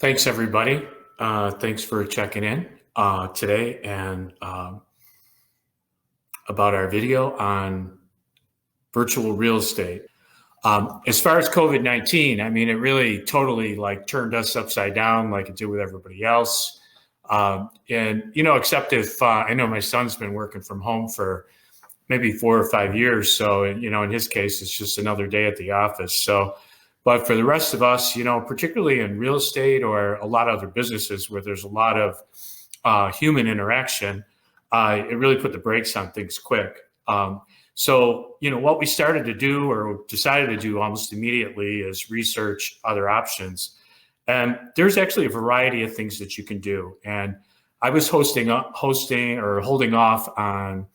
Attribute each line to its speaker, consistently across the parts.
Speaker 1: Thanks, everybody. Thanks for checking in today and about our video on virtual real estate. As far as COVID-19, I mean, it really totally turned us upside down like it did with everybody else. Except if I know my son's been working from home for maybe 4 or 5 years. So, in his case, it's just another day at the office. So, but for the rest of us, particularly in real estate or a lot of other businesses where there's a lot of human interaction, it really put the brakes on things quick. So, what we started to do or decided to do almost immediately is research other options. And there's actually a variety of things that you can do. And I was holding off on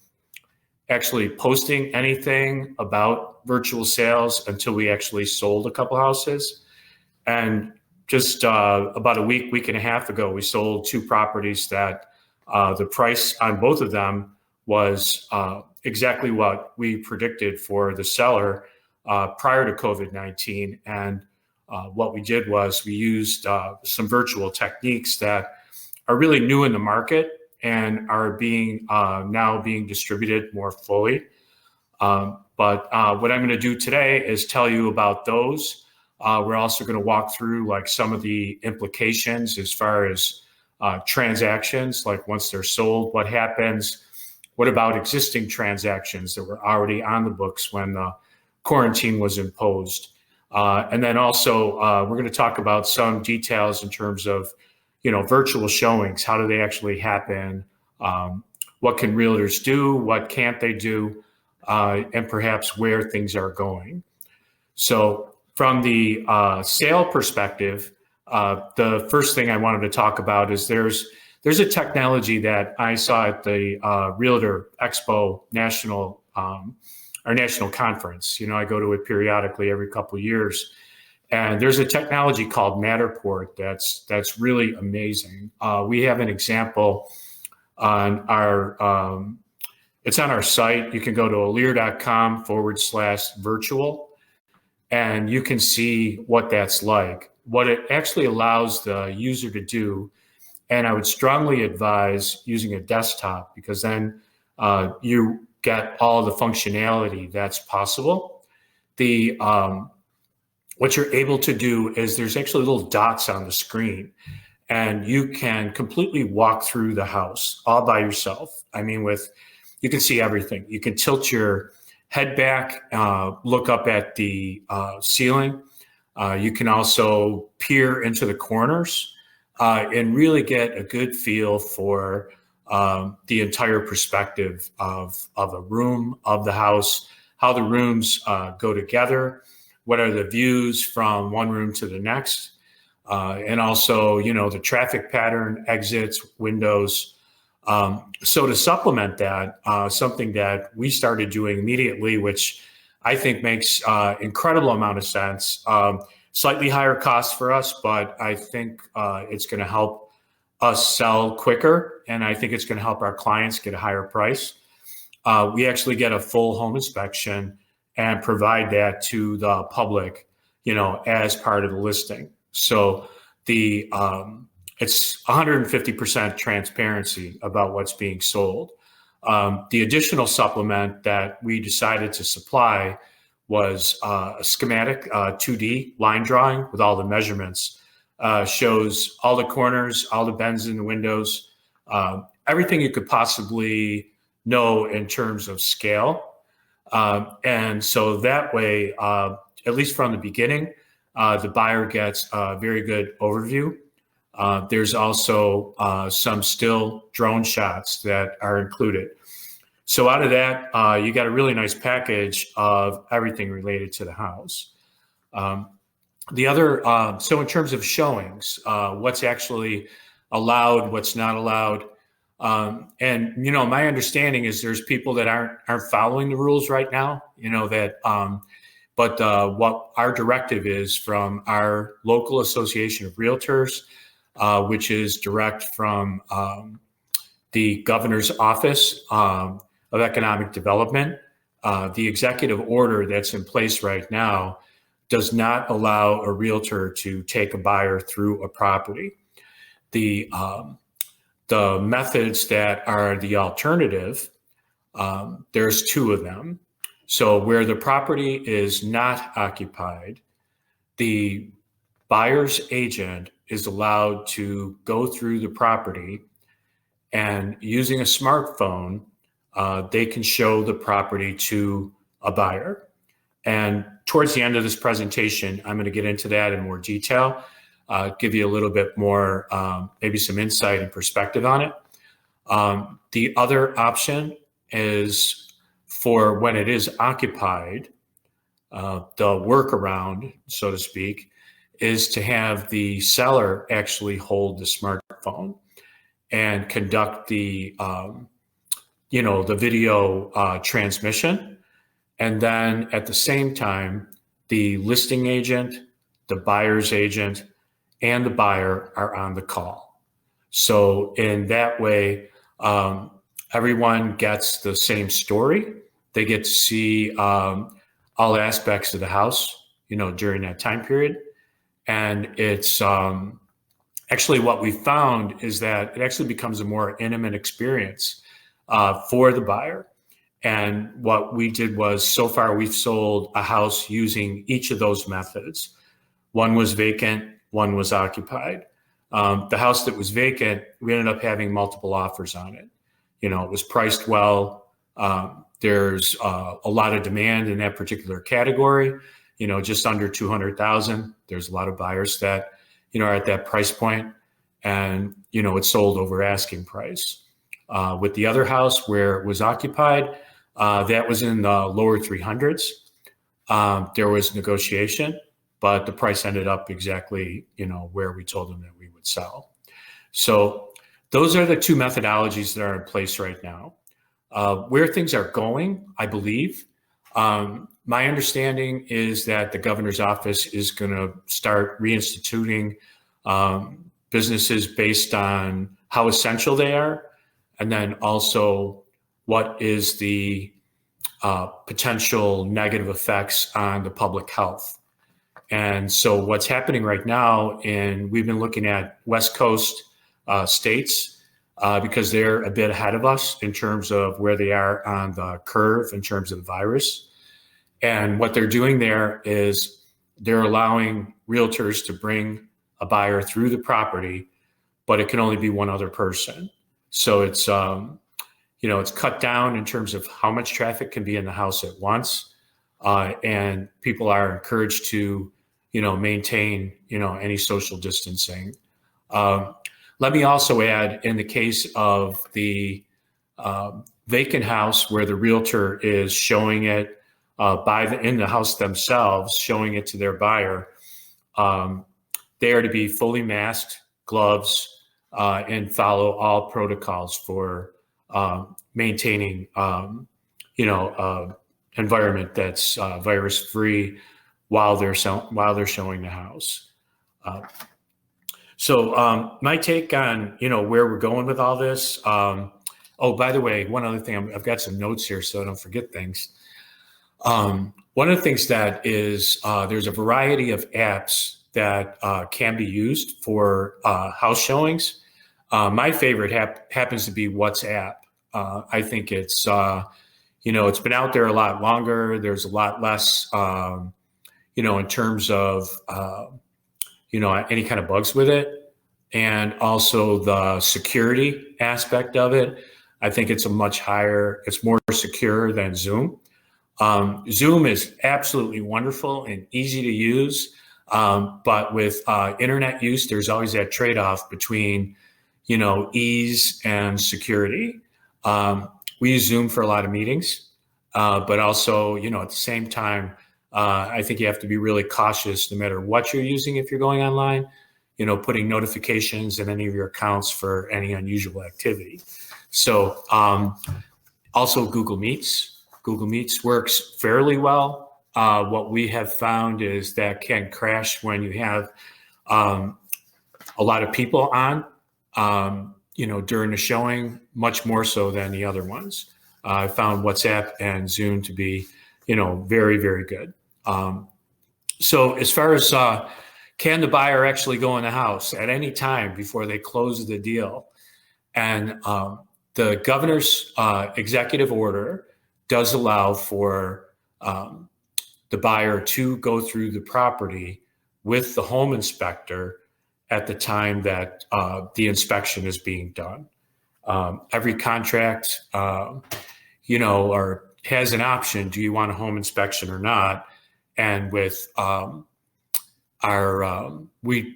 Speaker 1: actually posting anything about virtual sales until we actually sold a couple houses. And just about a week and a half ago, we sold 2 properties that the price on both of them was exactly what we predicted for the seller prior to COVID-19. And what we did was we used some virtual techniques that are really new in the market and are now being distributed more fully. But what I'm going to do today is tell you about those. We're also going to walk through some of the implications as far as transactions, like once they're sold, what happens? What about existing transactions that were already on the books when the quarantine was imposed? And then also we're going to talk about some details in terms of virtual showings. How do they actually happen? What can realtors do? What can't they do? And perhaps where things are going. So from the sale perspective, the first thing I wanted to talk about is there's a technology that I saw at the Realtor Expo National, our national conference. I go to it periodically every couple of years. And there's a technology called Matterport that's really amazing. We have an example on our, it's on our site. You can go to olear.com/virtual, and you can see what that's like, what it actually allows the user to do. And I would strongly advise using a desktop because then you get all the functionality that's possible. What you're able to do is there's actually little dots on the screen, and you can completely walk through the house all by yourself. I mean, you can see everything. You can tilt your head back, look up at the ceiling. You can also peer into the corners and really get a good feel for the entire perspective of a room, of the house, how the rooms go together. What are the views from one room to the next? And also, the traffic pattern, exits, windows. So to supplement that, something that we started doing immediately, which I think makes incredible amount of sense, slightly higher cost for us, but I think it's going to help us sell quicker. And I think it's going to help our clients get a higher price. We actually get a full home inspection and provide that to the public, as part of the listing. So it's 150% transparency about what's being sold. The additional supplement that we decided to supply was a schematic 2D line drawing with all the measurements. Shows all the corners, all the bends in the windows, everything you could possibly know in terms of scale. And so that way, at least from the beginning, the buyer gets a very good overview. There's also some still drone shots that are included. So out of that, you got a really nice package of everything related to the house. The other, so in terms of showings, what's actually allowed, what's not allowed. And my understanding is there's people that aren't following the rules right now, but what our directive is from our local association of realtors, which is direct from the governor's office of economic development, the executive order that's in place right now does not allow a realtor to take a buyer through a property. The methods that are the alternative, there's two of them. So where the property is not occupied, the buyer's agent is allowed to go through the property, and using a smartphone, they can show the property to a buyer. And towards the end of this presentation, I'm going to get into that in more detail, give you a little bit more, maybe some insight and perspective on it. The other option is for when it is occupied, the workaround, so to speak, is to have the seller actually hold the smartphone and conduct the, the video transmission. And then at the same time, the listing agent, the buyer's agent, and the buyer are on the call. So in that way, everyone gets the same story. They get to see all aspects of the house, during that time period. And it's actually what we found is that it actually becomes a more intimate experience for the buyer. And what we did was, so far we've sold a house using each of those methods. One was vacant, one was occupied. The house that was vacant, we ended up having multiple offers on it. It was priced well. There's a lot of demand in that particular category, just under 200,000. There's a lot of buyers that, are at that price point, and, it sold over asking price. With the other house where it was occupied, that was in the lower 300s. There was negotiation, but the price ended up exactly, where we told them that we would sell. So those are the two methodologies that are in place right now. Where things are going, I believe, my understanding is that the governor's office is going to start reinstituting businesses based on how essential they are, and then also what is the potential negative effects on the public health. And so what's happening right now, and we've been looking at West Coast states because they're a bit ahead of us in terms of where they are on the curve in terms of the virus. And what they're doing there is they're allowing realtors to bring a buyer through the property, but it can only be one other person. So it's, it's cut down in terms of how much traffic can be in the house at once. And people are encouraged to, maintain, any social distancing. Let me also add, in the case of the vacant house where the realtor is showing it in the house themselves, showing it to their buyer, they are to be fully masked, gloves, and follow all protocols for maintaining, environment that's virus-free while they're showing the house. So my take on, where we're going with all this. Oh, by the way, one other thing, I've got some notes here so I don't forget things. One of the things that is, there's a variety of apps that can be used for house showings. My favorite happens to be WhatsApp. I think it's, it's been out there a lot longer. There's a lot less, in terms of, any kind of bugs with it. And also the security aspect of it. I think it's it's more secure than Zoom. Zoom is absolutely wonderful and easy to use. But with internet use, there's always that trade-off between, ease and security. We use Zoom for a lot of meetings, but also, at the same time, I think you have to be really cautious no matter what you're using if you're going online, putting notifications in any of your accounts for any unusual activity. So also Google Meets. Google Meets works fairly well. What we have found is that can crash when you have a lot of people on, during the showing, much more so than the other ones. I found WhatsApp and Zoom to be, very, very good. So as far as can the buyer actually go in the house at any time before they close the deal? And the governor's executive order does allow for the buyer to go through the property with the home inspector at the time that the inspection is being done. Every contract, or has an option. Do you want a home inspection or not? And with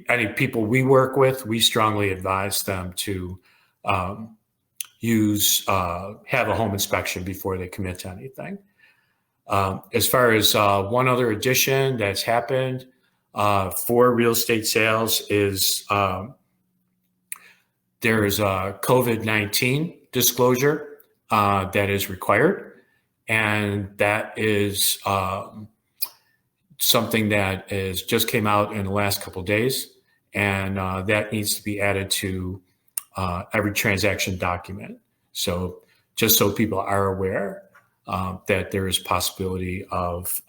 Speaker 1: any people we work with, we strongly advise them to have a home inspection before they commit to anything. As far as one other addition that's happened for real estate sales is there is a COVID-19 disclosure that is required, and that is something that just came out in the last couple of days, and that needs to be added to every transaction document. So just so people are aware that there is possibility of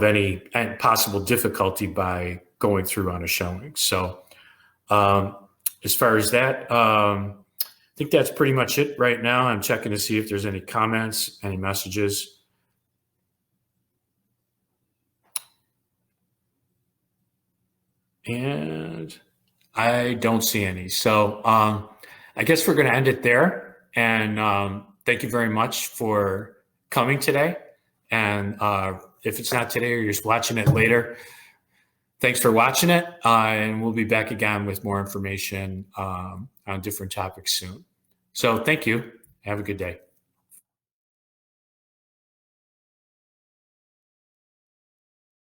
Speaker 1: any possible difficulty by going through on a showing. So as far as that, I think that's pretty much it right now. I'm checking to see if there's any comments, any messages. And I don't see any. So I guess we're going to end it there. And thank you very much for coming today. And if it's not today or you're just watching it later, thanks for watching it. And we'll be back again with more information on different topics soon. So thank you. Have a good day.